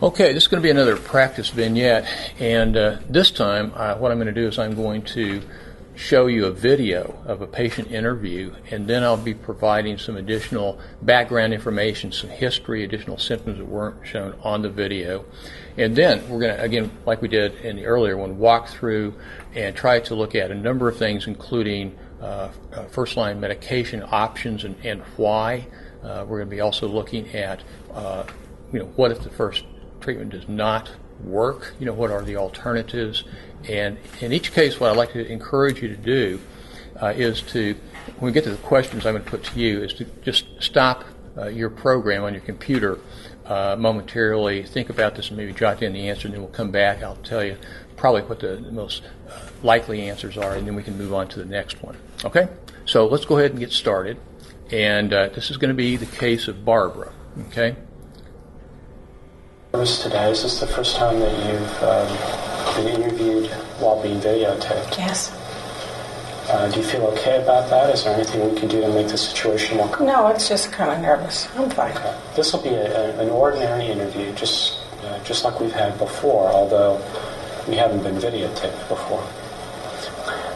Okay, this is going to be another practice vignette, and this time what I'm going to do is I'm going to show you a video of a patient interview, and then I'll be providing some additional background information, some history, additional symptoms that weren't shown on the video. And then we're going to, again, like we did in the earlier one, walk through and try to look at a number of things, including first-line medication options and why. We're going to be also looking at, what if the first treatment does not work? What are the alternatives? And in each case, what I'd like to encourage you to do is to, when we get to the questions I'm going to put to you, is to just stop your program on your computer momentarily, think about this and maybe jot down the answer, and then we'll come back. I'll tell you probably what the most likely answers are, and then we can move on to the next one. Okay? So let's go ahead and get started. And this is going to be the case of Barbara. Okay? Today, is this the first time that you've been interviewed while being videotaped? Yes. Do you feel okay about that? Is there anything we can do to make the situation more comfortable? No, it's just kind of nervous. I'm fine. Okay. This will be an ordinary interview, just like we've had before, although we haven't been videotaped before.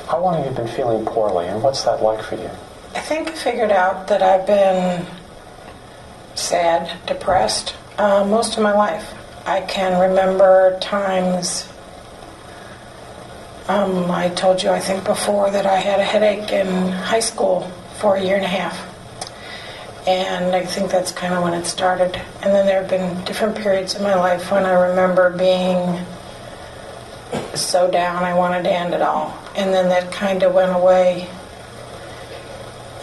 How long have you been feeling poorly, and what's that like for you? I think I figured out that I've been sad, depressed, most of my life. I can remember times, I told you I think before that I had a headache in high school for a year and a half. And I think that's kind of when it started. And then there have been different periods in my life when I remember being so down I wanted to end it all. And then that kind of went away.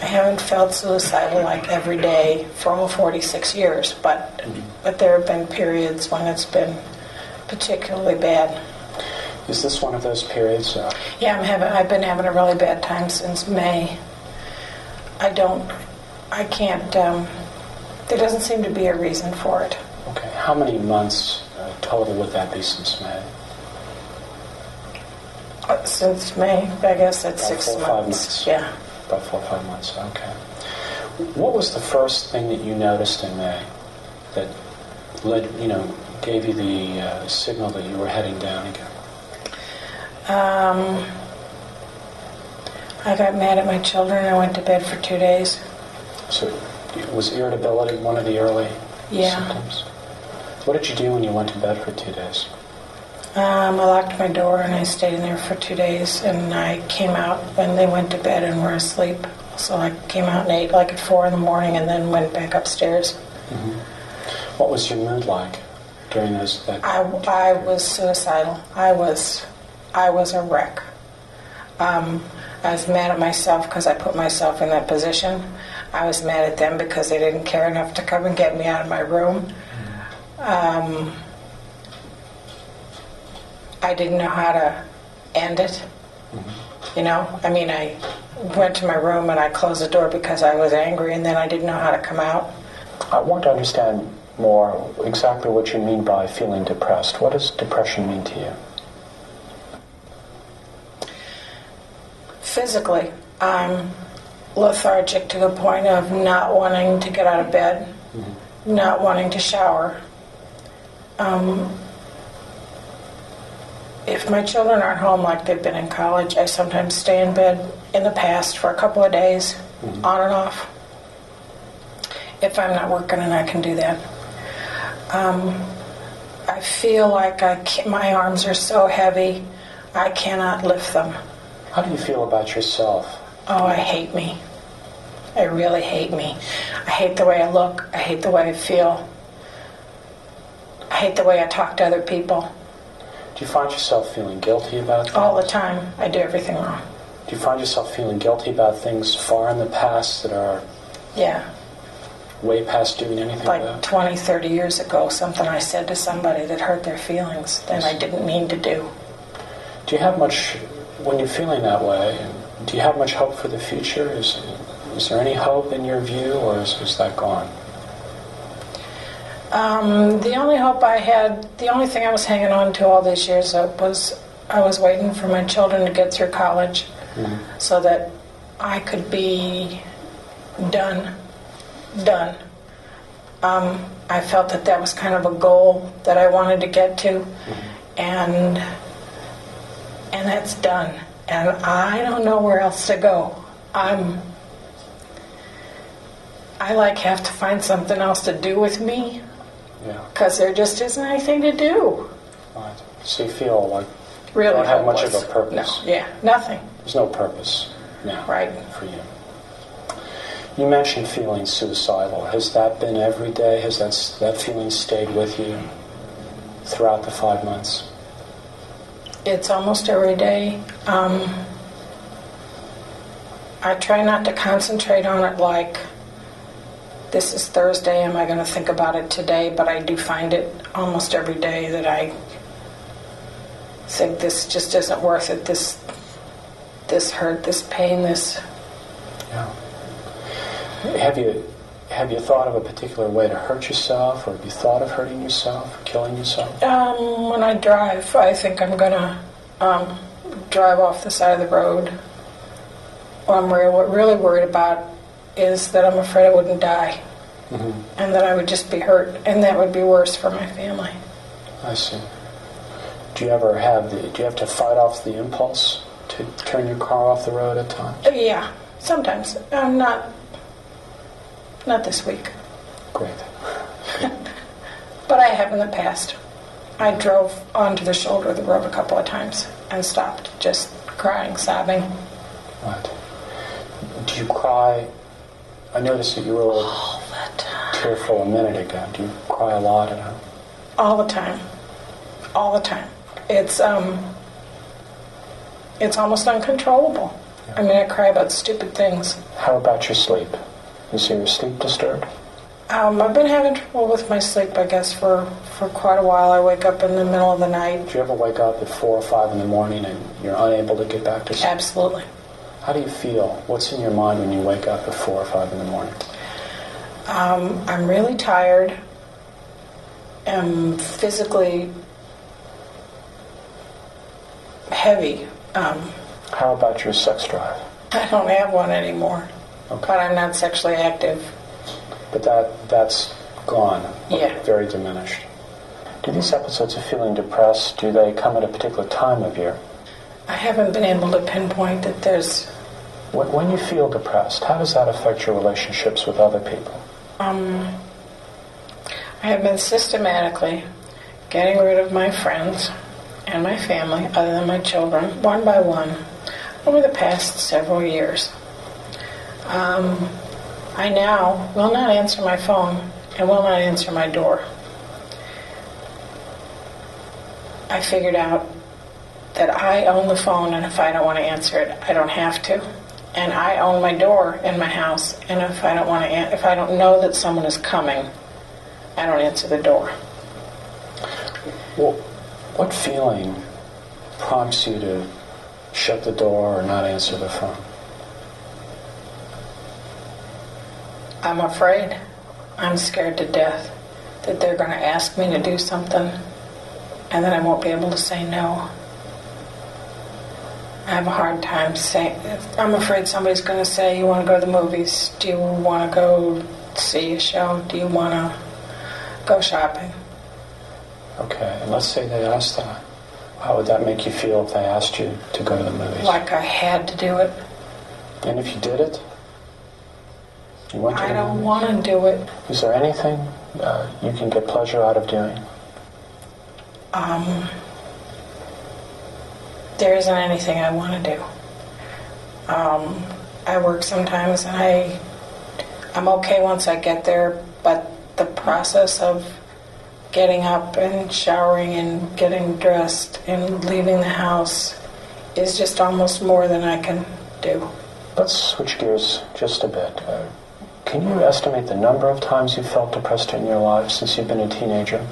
I haven't felt suicidal like every day for all 46 years, but there have been periods when it's been particularly bad. Is this one of those periods? Yeah, I've been having a really bad time since May. There doesn't seem to be a reason for it. Okay, how many months total would that be since May? Since May, I guess that's About 6 4 or 5 months. Yeah. About 4 or 5 months, okay. What was the first thing that you noticed in May that gave you the signal that you were heading down again? I got mad at my children. I went to bed for 2 days. So was irritability one of the early symptoms? What did you do when you went to bed for 2 days? I locked my door and I stayed in there for 2 days, and I came out when they went to bed and were asleep. So I came out and ate like at 4 in the morning and then went back upstairs. Mm-hmm. What was your mood like during that? I was suicidal. I was a wreck. I was mad at myself because I put myself in that position. I was mad at them because they didn't care enough to come and get me out of my room. I didn't know how to end it. Mm-hmm. I went to my room and I closed the door because I was angry, and then I didn't know how to come out. I want to understand more exactly what you mean by feeling depressed. What does depression mean to you? Physically, I'm lethargic to the point of not wanting to get out of bed, mm-hmm. not wanting to shower. If my children aren't home like they've been in college, I sometimes stay in bed in the past for a couple of days, mm-hmm. on and off. If I'm not working, and I can do that. I feel like my arms are so heavy, I cannot lift them. How do you feel about yourself? Oh, I hate me. I really hate me. I hate the way I look. I hate the way I feel. I hate the way I talk to other people. Do you find yourself feeling guilty about things? All the time. I do everything wrong. Do you find yourself feeling guilty about things far in the past that are way past doing anything like about? 20, 30 years ago, something I said to somebody that hurt their feelings that I didn't mean to do. Do you have much, when you're feeling that way, do you have much hope for the future? Is there any hope in your view, or is that gone? The only hope I had, the only thing I was hanging on to all these years was I was waiting for my children to get through college, mm-hmm. so that I could be done. I felt that that was kind of a goal that I wanted to get to, and that's done. And I don't know where else to go. I have to find something else to do with me, because there just isn't anything to do. Right. So you feel like Really you don't have much hopeless. of a purpose. No, nothing. There's no purpose now Right. for you. You mentioned feeling suicidal. Has that been every day? Has that feeling stayed with you throughout the 5 months? It's almost every day. I try not to concentrate on it like, this is Thursday, am I going to think about it today? But I do find it almost every day that I think this just isn't worth it. This hurt, this pain, this... Yeah. Have you thought of a particular way to hurt yourself, or have you thought of hurting yourself, or killing yourself? When I drive, I think I'm going to drive off the side of the road. What I'm really worried about is that I'm afraid I wouldn't die, and that I would just be hurt, and that would be worse for my family. I see. Do you have to fight off the impulse to turn your car off the road at times? Yeah, sometimes. Not this week. Great. But I have in the past. I drove onto the shoulder of the road a couple of times and stopped, just crying, sobbing. Right. Do you cry? I noticed that you were a little All the time. tearful a minute ago. Do you cry a lot at home? All the time. All the time. It's almost uncontrollable. Yeah. I mean, I cry about stupid things. How about your sleep? Is your sleep disturbed? I've been having trouble with my sleep, I guess, for quite a while. I wake up in the middle of the night. Do you ever wake up at 4 or 5 in the morning and you're unable to get back to sleep? Absolutely. How do you feel? What's in your mind when you wake up at 4 or 5 in the morning? I'm really tired. I'm physically heavy. How about your sex drive? I don't have one anymore. Okay. But I'm not sexually active. But that's gone. Yeah. Very diminished. Do these episodes of feeling depressed, do they come at a particular time of year? I haven't been able to pinpoint that there's... When you feel depressed, how does that affect your relationships with other people? I have been systematically getting rid of my friends and my family, other than my children, one by one, over the past several years. I now will not answer my phone and will not answer my door. I figured out that I own the phone, and if I don't want to answer it, I don't have to. And I own my door in my house, and if I don't know that someone is coming, I don't answer the door. Well, what feeling prompts you to shut the door or not answer the phone? I'm afraid. I'm scared to death that they're going to ask me to do something, and then I won't be able to say no. I have a hard time saying... I'm afraid somebody's going to say, you want to go to the movies? Do you want to go see a show? Do you want to go shopping? Okay, and let's say they asked that. How would that make you feel if they asked you to go to the movies? Like I had to do it. And if you did it? You went to I the don't movies? want to do it. Is there anything you can get pleasure out of doing? There isn't anything I want to do. I work sometimes, and I'm okay once I get there, but the process of getting up and showering and getting dressed and leaving the house is just almost more than I can do. Let's switch gears just a bit. Can you estimate the number of times you've felt depressed in your life since you've been a teenager?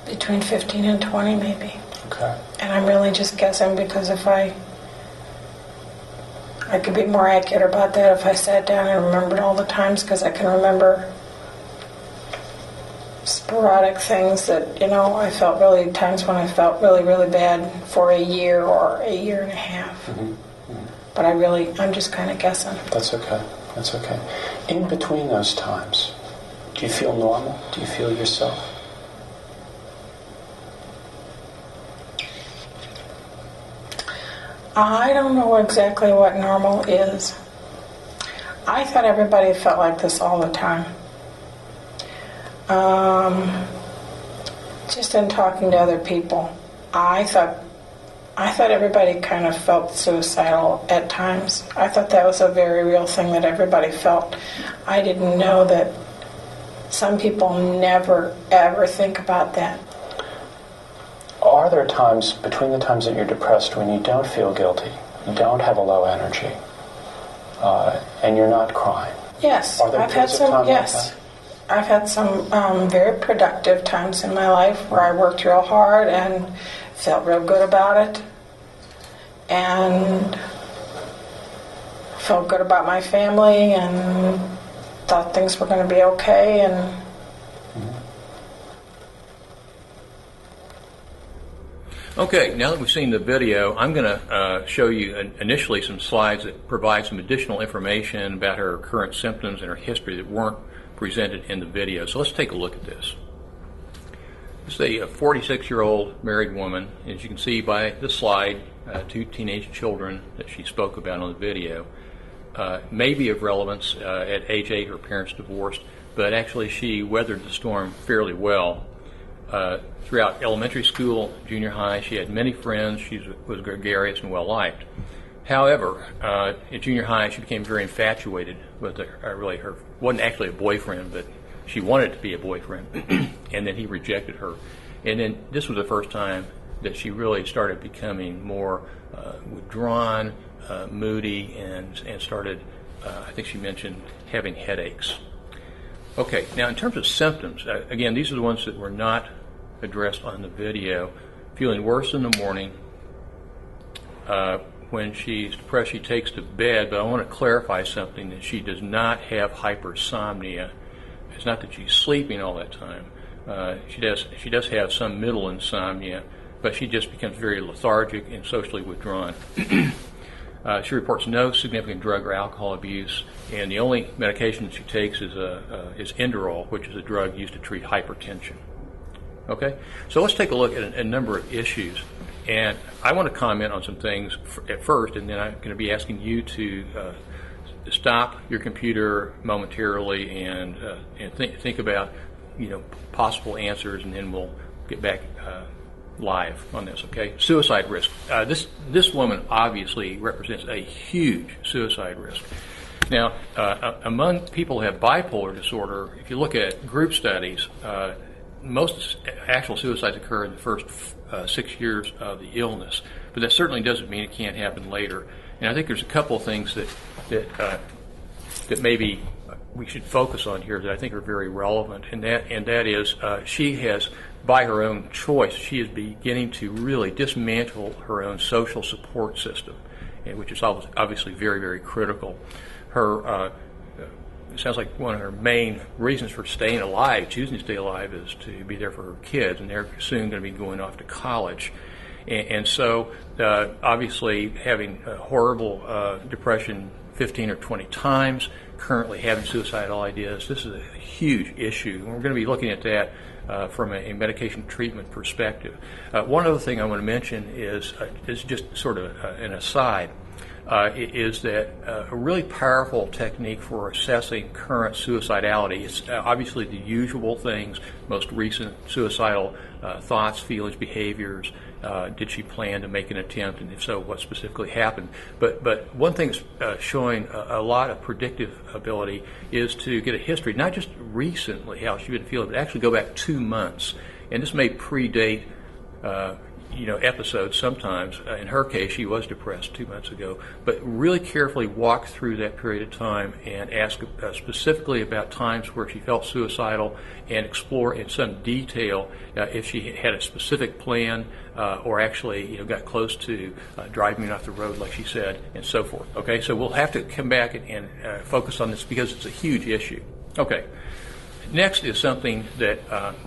Between 15 and 20, maybe. Okay. And I'm really just guessing, because if I could be more accurate about that if I sat down and remembered all the times, because I can remember sporadic things that, I felt really, times when I felt really, really bad for a year or a year and a half. Mm-hmm. Mm-hmm. But I'm just kind of guessing. That's okay. That's okay. In between those times, do Do you feel normal? Do you feel yourself? I don't know exactly what normal is. I thought everybody felt like this all the time. Just in talking to other people, I thought everybody kind of felt suicidal at times. I thought that was a very real thing that everybody felt. I didn't know that some people never, ever think about that. Are there times, between the times that you're depressed, when you don't feel guilty, you don't have a low energy, and you're not crying? Yes, Are there I've had periods of some. time Yes, like that? I've had some very productive times in my life where I worked real hard and felt real good about it, and felt good about my family, and thought things were going to be okay, and. Okay, now that we've seen the video, I'm going to show you initially some slides that provide some additional information about her current symptoms and her history that weren't presented in the video. So let's take a look at this. This is a 46-year-old married woman. As you can see by the slide, 2 teenage children that she spoke about on the video. May be of relevance. At age 8, her parents divorced, but actually she weathered the storm fairly well. Throughout elementary school, junior high, she had many friends. She was gregarious and well-liked. However, at junior high, she became very infatuated with her wasn't actually a boyfriend, but she wanted to be a boyfriend, and then he rejected her. And then this was the first time that she really started becoming more withdrawn, moody, and started, I think she mentioned, having headaches. Okay, now in terms of symptoms, again, these are the ones that were not addressed on the video. Feeling worse in the morning. When she's depressed, she takes to bed, but I want to clarify something, that she does not have hypersomnia. It's not that she's sleeping all that time. She does have some middle insomnia, but she just becomes very lethargic and socially withdrawn. She reports no significant drug or alcohol abuse, and the only medication that she takes is Inderol, which is a drug used to treat hypertension. Okay, so let's take a look at a number of issues, and I want to comment on some things at first, and then I'm going to be asking you to stop your computer momentarily and think about possible answers, and then we'll get back live on this. Okay, suicide risk. This woman obviously represents a huge suicide risk. Now, among people who have bipolar disorder, if you look at group studies, most actual suicides occur in the first 6 years of the illness, but that certainly doesn't mean it can't happen later. And I think there's a couple of things that maybe we should focus on here that I think are very relevant, and that is she has, by her own choice, she is beginning to really dismantle her own social support system, which is obviously very, very critical. It sounds like one of her main reasons for staying alive, choosing to stay alive, is to be there for her kids, and they're soon going to be going off to college. And so, obviously, having horrible depression 15 or 20 times, currently having suicidal ideas, this is a huge issue. And we're going to be looking at that from a medication treatment perspective. One other thing I want to mention is just sort of an aside. Is that a really powerful technique for assessing current suicidality. It's obviously the usual things, most recent suicidal thoughts, feelings, behaviors. Did she plan to make an attempt, and if so, what specifically happened? But one thing that's showing a lot of predictive ability is to get a history, not just recently how she's been feeling, but actually go back 2 months. And this may predate episodes sometimes. In her case, she was depressed 2 months ago, but really carefully walk through that period of time and ask specifically about times where she felt suicidal, and explore in some detail if she had a specific plan or actually got close to driving off the road like she said, and so forth. Okay, so we'll have to come back and focus on this because it's a huge issue. Okay. Next is something that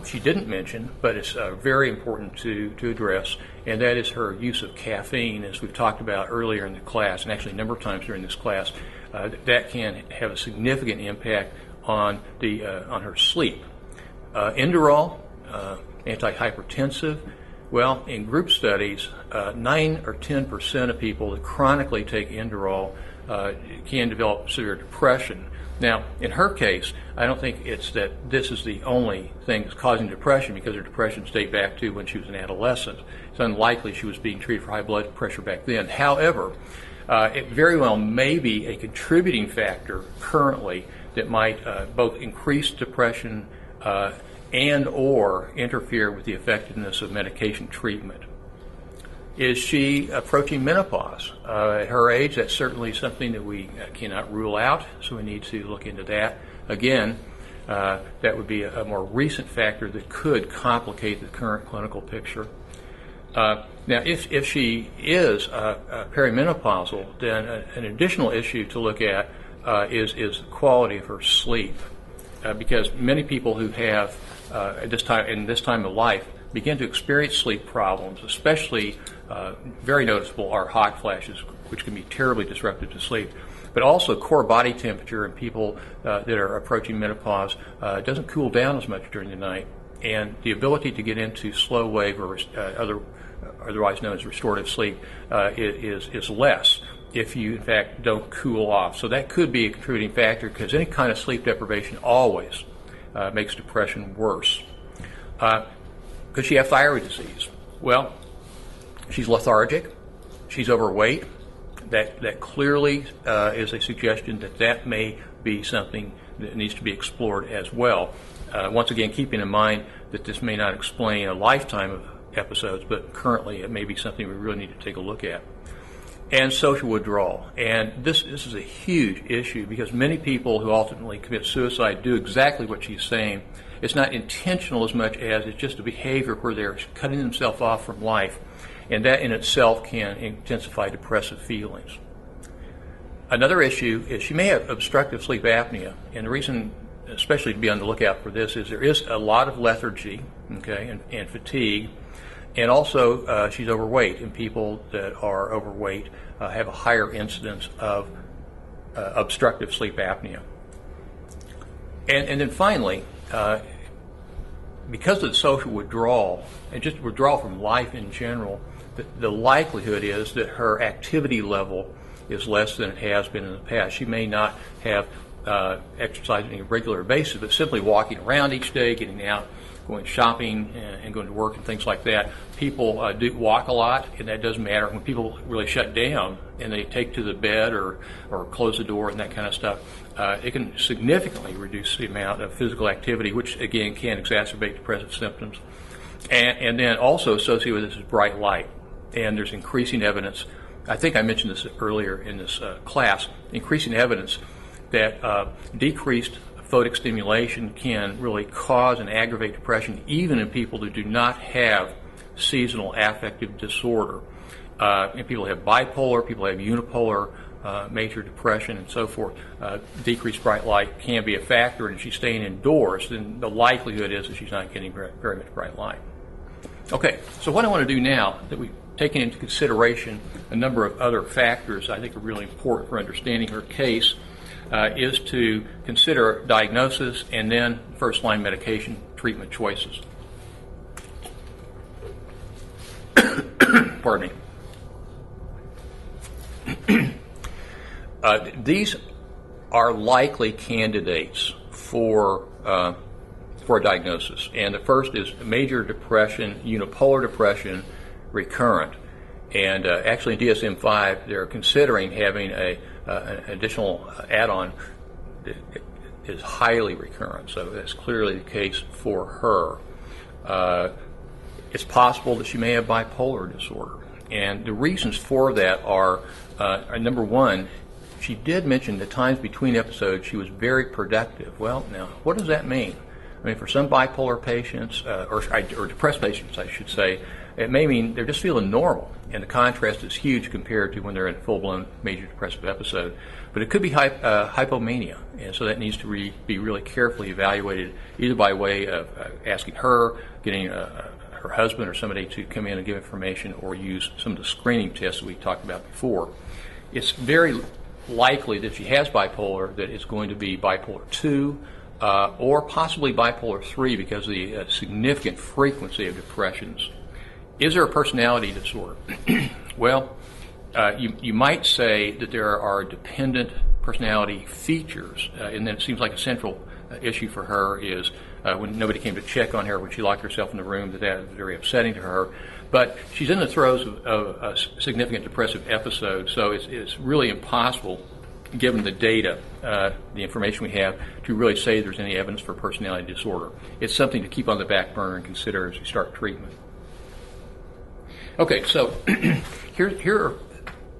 she didn't mention, but it's very important to address, and that is her use of caffeine, as we've talked about earlier in the class, and actually a number of times during this class. That can have a significant impact on her sleep. Inderal, antihypertensive. Well, in group studies, 9 or 10% of people that chronically take Inderal can develop severe depression. Now, in her case, I don't think it's that this is the only thing that's causing depression, because her depression dates back to when she was an adolescent. It's unlikely she was being treated for high blood pressure back then. However, it very well may be a contributing factor currently that might both increase depression and or interfere with the effectiveness of medication treatment. Is she approaching menopause? At her age, that's certainly something that we cannot rule out, so we need to look into that. Again, that would be a more recent factor that could complicate the current clinical picture. Now, if she is perimenopausal, then an additional issue to look at is the quality of her sleep, because many people who have in this time of life begin to experience sleep problems, especially very noticeable are hot flashes, which can be terribly disruptive to sleep. But also core body temperature in people that are approaching menopause doesn't cool down as much during the night, and the ability to get into slow wave or otherwise known as restorative sleep is less if you in fact don't cool off. So that could be a contributing factor, because any kind of sleep deprivation always makes depression worse. Could she have thyroid disease? Well, she's lethargic, she's overweight. That clearly is a suggestion that may be something that needs to be explored as well. Once again, keeping in mind that this may not explain a lifetime of episodes, but currently it may be something we really need to take a look at. And social withdrawal. And this is a huge issue, because many people who ultimately commit suicide do exactly what she's saying. It's not intentional as much as it's just a behavior where they're cutting themselves off from life, and that in itself can intensify depressive feelings. Another issue is she may have obstructive sleep apnea, and the reason especially to be on the lookout for this is there is a lot of lethargy, and fatigue, and also she's overweight, and people that are overweight have a higher incidence of obstructive sleep apnea. And then finally, because of the social withdrawal, and just withdrawal from life in general, the likelihood is that her activity level is less than it has been in the past. She may not have exercising on a regular basis, but simply walking around each day, getting out, going shopping, and going to work and things like that. People do walk a lot, and that does matter. When people really shut down and they take to the bed or close the door and that kind of stuff, it can significantly reduce the amount of physical activity, which again can exacerbate depressive symptoms. And then also associated with this is bright light. And there's increasing evidence, I think I mentioned this earlier in this class, increasing evidence that decreased photic stimulation can really cause and aggravate depression even in people who do not have seasonal affective disorder. And people who have bipolar, people who have unipolar major depression and so forth. Decreased bright light can be a factor, and if she's staying indoors, then the likelihood is that she's not getting very much bright light. Okay, so what I want to do now, that we've taken into consideration a number of other factors I think are really important for understanding her case, is to consider diagnosis and then first-line medication treatment choices. Pardon me. These are likely candidates for a diagnosis, and the first is major depression, unipolar depression, recurrent. And actually in DSM-5, they're considering having an additional add-on that is highly recurrent, so that's clearly the case for her. It's possible that she may have bipolar disorder, and the reasons for that are, number one, she did mention the times between episodes she was very productive. Well, now, what does that mean? I mean, for some bipolar patients, or depressed patients, I should say, it may mean they're just feeling normal, and the contrast is huge compared to when they're in a full-blown major depressive episode. But it could be hypomania, and so that needs to be really carefully evaluated, either by way of asking her, getting her husband or somebody to come in and give information, or use some of the screening tests that we talked about before. It's very likely that if she has bipolar, that it's going to be bipolar 2 or possibly bipolar 3 because of the significant frequency of depressions. Is there a personality disorder? Well, you might say that there are dependent personality features, and then it seems like a central issue for her is when nobody came to check on her when she locked herself in the room, that was very upsetting to her. But she's in the throes of a significant depressive episode, so it's really impossible, given the data, the information we have, to really say there's any evidence for personality disorder. It's something to keep on the back burner and consider as you start treatment. Okay, so here are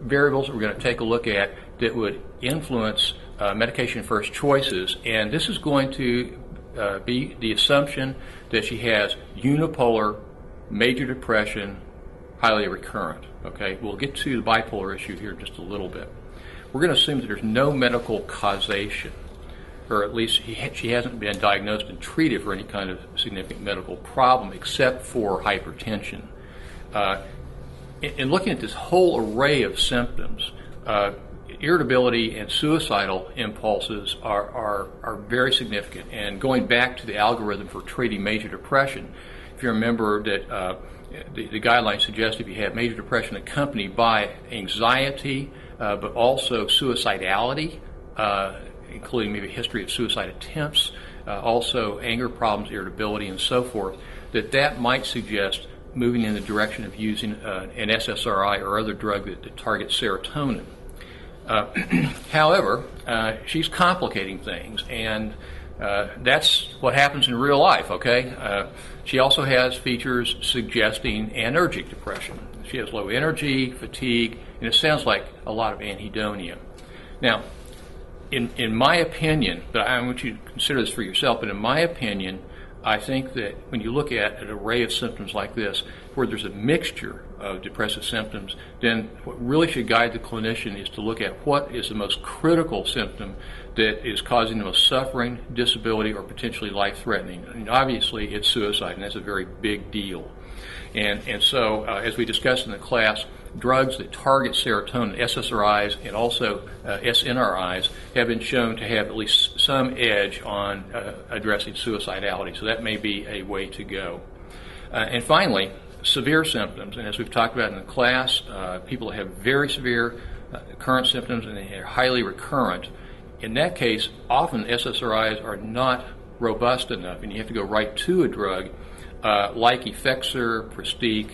variables that we're going to take a look at that would influence medication-first choices, and this is going to be the assumption that she has unipolar major depression, highly recurrent. Okay, we'll get to the bipolar issue here in just a little bit. We're going to assume that there's no medical causation, or at least she hasn't been diagnosed and treated for any kind of significant medical problem except for hypertension. In looking at this whole array of symptoms, irritability and suicidal impulses are very significant. And going back to the algorithm for treating major depression, if you remember that the guidelines suggest if you have major depression accompanied by anxiety, but also suicidality, including maybe a history of suicide attempts, also anger problems, irritability, and so forth, that might suggest moving in the direction of using an SSRI or other drug that targets serotonin. However, she's complicating things, and that's what happens in real life, okay? She also has features suggesting anergic depression. She has low energy, fatigue, and it sounds like a lot of anhedonia. Now, in my opinion, but I want you to consider this for yourself, but in my opinion, I think that when you look at an array of symptoms like this, where there's a mixture of depressive symptoms, then what really should guide the clinician is to look at what is the most critical symptom that is causing the most suffering, disability, or potentially life-threatening. I mean, obviously, it's suicide, and that's a very big deal. And so, as we discussed in the class, drugs that target serotonin, SSRIs, and also SNRIs, have been shown to have at least some edge on addressing suicidality. So that may be a way to go. And finally, severe symptoms. And as we've talked about in the class, people that have very severe current symptoms and they're highly recurrent. In that case, often SSRIs are not robust enough, and you have to go right to a drug like Effexor, Preston,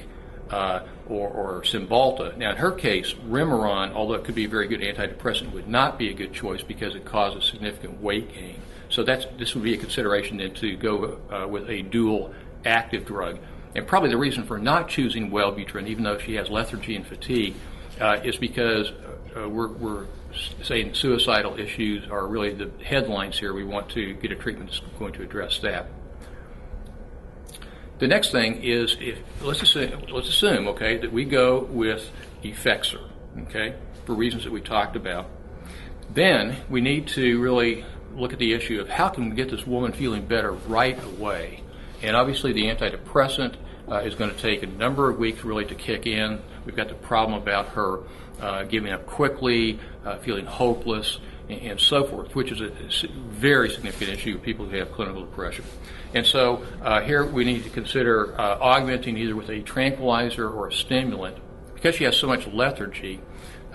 or Cymbalta. Now, in her case, Remeron, although it could be a very good antidepressant, would not be a good choice because it causes significant weight gain. So this would be a consideration then to go with a dual active drug. And probably the reason for not choosing Wellbutrin, even though she has lethargy and fatigue, is because we're saying suicidal issues are really the headlines here. We want to get a treatment that's going to address that. The next thing is, let's assume, okay, that we go with Effexor, okay, for reasons that we talked about. Then we need to really look at the issue of how can we get this woman feeling better right away. And obviously the antidepressant is going to take a number of weeks really to kick in. We've got the problem about her giving up quickly, feeling hopeless, and so forth, which is a very significant issue with people who have clinical depression. And so here we need to consider augmenting either with a tranquilizer or a stimulant. Because she has so much lethargy,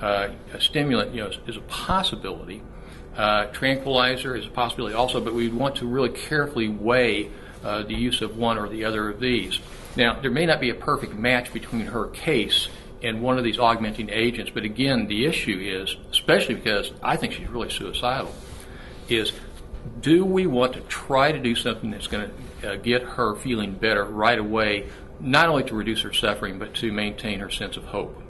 a stimulant is a possibility. Tranquilizer is a possibility also, but we want to really carefully weigh the use of one or the other of these. Now, there may not be a perfect match between her case and one of these augmenting agents, but again, the issue is, especially because I think she's really suicidal, is do we want to try to do something that's going to get her feeling better right away, not only to reduce her suffering, but to maintain her sense of hope?